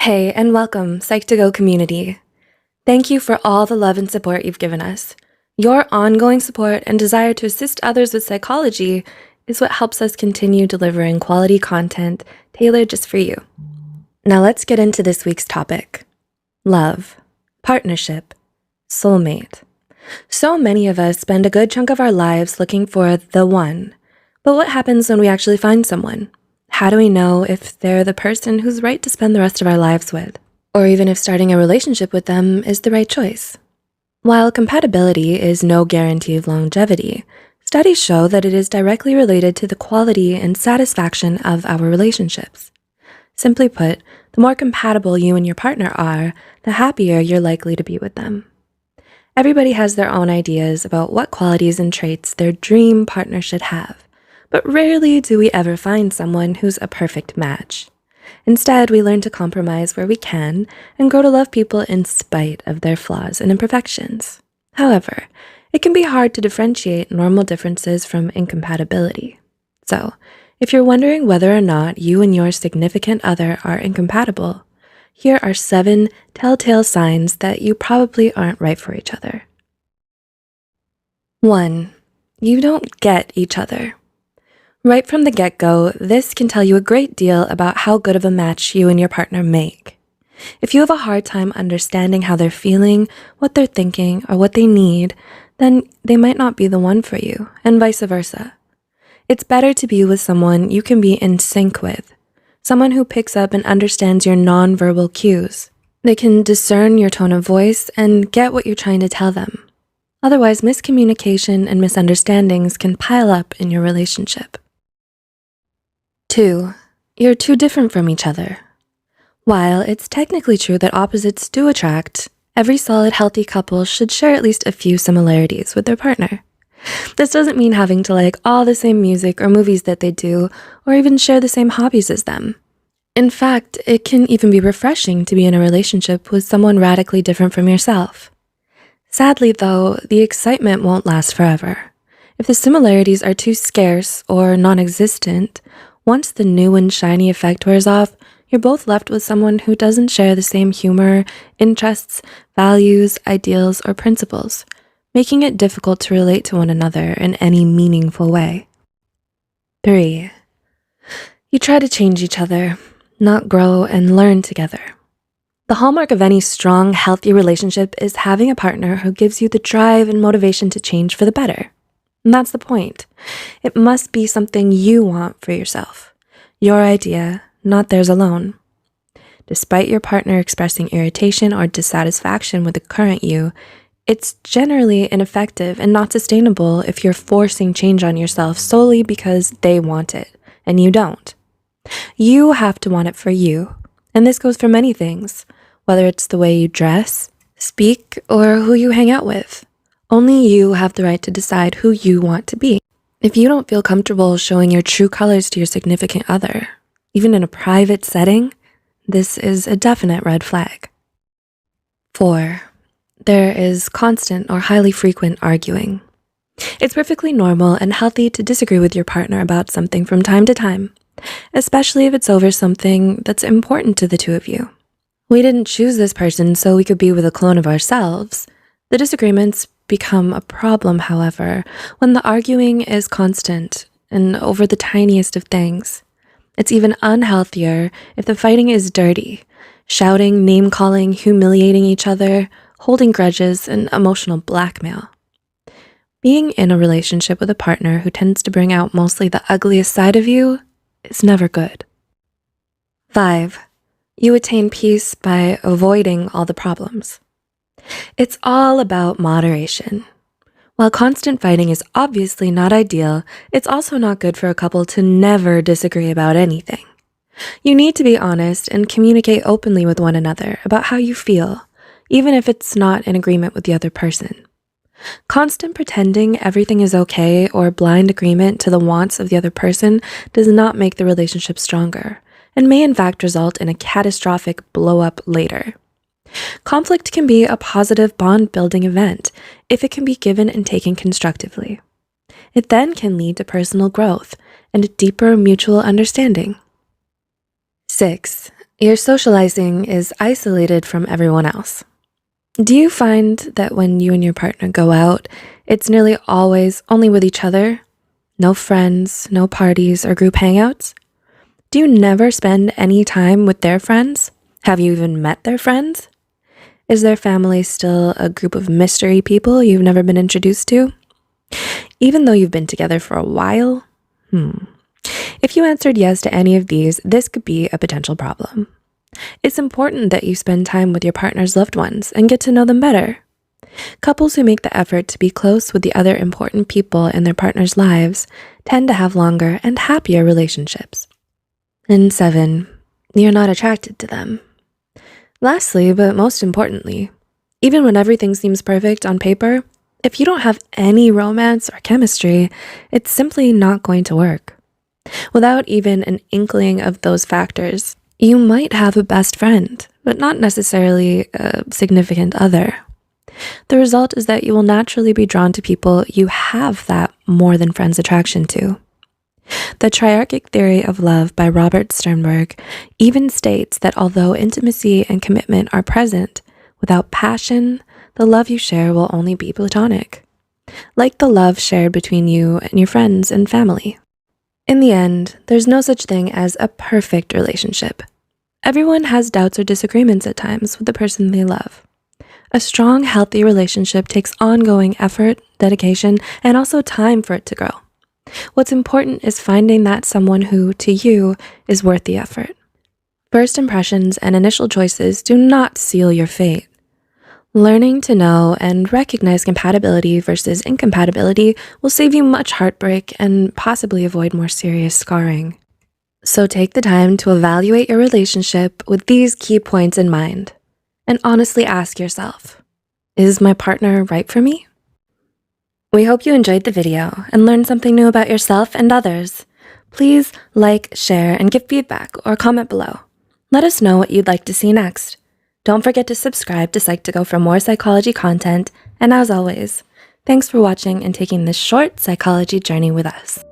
Hey, and welcome, Psych2Go community. Thank you for all the love and support you've given us. Your ongoing support and desire to assist others with psychology is what helps us continue delivering quality content tailored just for you. Now let's get into this week's topic: love, partnership, soulmate. So many of us spend a good chunk of our lives looking for the one. But what happens when we actually find someone? How do we know if they're the person who's right to spend the rest of our lives with? Or even if starting a relationship with them is the right choice? While compatibility is no guarantee of longevity, studies show that it is directly related to the quality and satisfaction of our relationships. Simply put, the more compatible you and your partner are, the happier you're likely to be with them. Everybody has their own ideas about what qualities and traits their dream partner should have, but rarely do we ever find someone who's a perfect match. Instead, we learn to compromise where we can and grow to love people in spite of their flaws and imperfections. However, it can be hard to differentiate normal differences from incompatibility. So, if you're wondering whether or not you and your significant other are incompatible, here are 7 telltale signs that you probably aren't right for each other. 1. You don't get each other. Right from the get-go, this can tell you a great deal about how good of a match you and your partner make. If you have a hard time understanding how they're feeling, what they're thinking, or what they need, then they might not be the one for you, and vice versa. It's better to be with someone you can be in sync with, someone who picks up and understands your nonverbal cues. They can discern your tone of voice and get what you're trying to tell them. Otherwise, miscommunication and misunderstandings can pile up in your relationship. 2. You're too different from each other. While it's technically true that opposites do attract, every solid, healthy couple should share at least a few similarities with their partner. This doesn't mean having to like all the same music or movies that they do, or even share the same hobbies as them. In fact, it can even be refreshing to be in a relationship with someone radically different from yourself. Sadly, though, the excitement won't last forever. If the similarities are too scarce or non-existent, once the new and shiny effect wears off, you're both left with someone who doesn't share the same humor, interests, values, ideals, or principles, making it difficult to relate to one another in any meaningful way. 3. You try to change each other, not grow and learn together. The hallmark of any strong, healthy relationship is having a partner who gives you the drive and motivation to change for the better. And that's the point. It must be something you want for yourself, your idea, not theirs alone. Despite your partner expressing irritation or dissatisfaction with the current you, it's generally ineffective and not sustainable if you're forcing change on yourself solely because they want it and you don't. You have to want it for you, and this goes for many things, whether it's the way you dress, speak, or who you hang out with. Only you have the right to decide who you want to be. If you don't feel comfortable showing your true colors to your significant other, even in a private setting, this is a definite red flag. 4. There is constant or highly frequent arguing. It's perfectly normal and healthy to disagree with your partner about something from time to time, especially if it's over something that's important to the two of you. We didn't choose this person so we could be with a clone of ourselves. The disagreements become a problem, however, when the arguing is constant and over the tiniest of things. It's even unhealthier if the fighting is dirty, shouting, name-calling, humiliating each other, holding grudges, and emotional blackmail. Being in a relationship with a partner who tends to bring out mostly the ugliest side of you is never good. 5. You attain peace by avoiding all the problems. It's all about moderation. While constant fighting is obviously not ideal, it's also not good for a couple to never disagree about anything. You need to be honest and communicate openly with one another about how you feel, even if it's not in agreement with the other person. Constant pretending everything is okay or blind agreement to the wants of the other person does not make the relationship stronger, and may in fact result in a catastrophic blow-up later. Conflict can be a positive bond-building event if it can be given and taken constructively. It then can lead to personal growth and a deeper mutual understanding. 6. Your socializing is isolated from everyone else. Do you find that when you and your partner go out, it's nearly always only with each other? No friends, no parties or group hangouts? Do you never spend any time with their friends? Have you even met their friends? Is their family still a group of mystery people you've never been introduced to? Even though you've been together for a while? If you answered yes to any of these, this could be a potential problem. It's important that you spend time with your partner's loved ones and get to know them better. Couples who make the effort to be close with the other important people in their partner's lives tend to have longer and happier relationships. And 7, you're not attracted to them. Lastly, but most importantly, even when everything seems perfect on paper, if you don't have any romance or chemistry, it's simply not going to work. Without even an inkling of those factors, you might have a best friend, but not necessarily a significant other. The result is that you will naturally be drawn to people you have that more than friends attraction to. The triarchic theory of love by Robert Sternberg even states that although intimacy and commitment are present, without passion, the love you share will only be platonic, like the love shared between you and your friends and family. In the end, there's no such thing as a perfect relationship. Everyone has doubts or disagreements at times with the person they love. A strong, healthy relationship takes ongoing effort, dedication, and also time for it to grow. What's important is finding that someone who, to you, is worth the effort. First impressions and initial choices do not seal your fate. Learning to know and recognize compatibility versus incompatibility will save you much heartbreak and possibly avoid more serious scarring. So take the time to evaluate your relationship with these key points in mind, and honestly ask yourself, is my partner right for me? We hope you enjoyed the video and learned something new about yourself and others. Please like, share, and give feedback or comment below. Let us know what you'd like to see next. Don't forget to subscribe to Psych2Go for more psychology content, and as always, thanks for watching and taking this short psychology journey with us.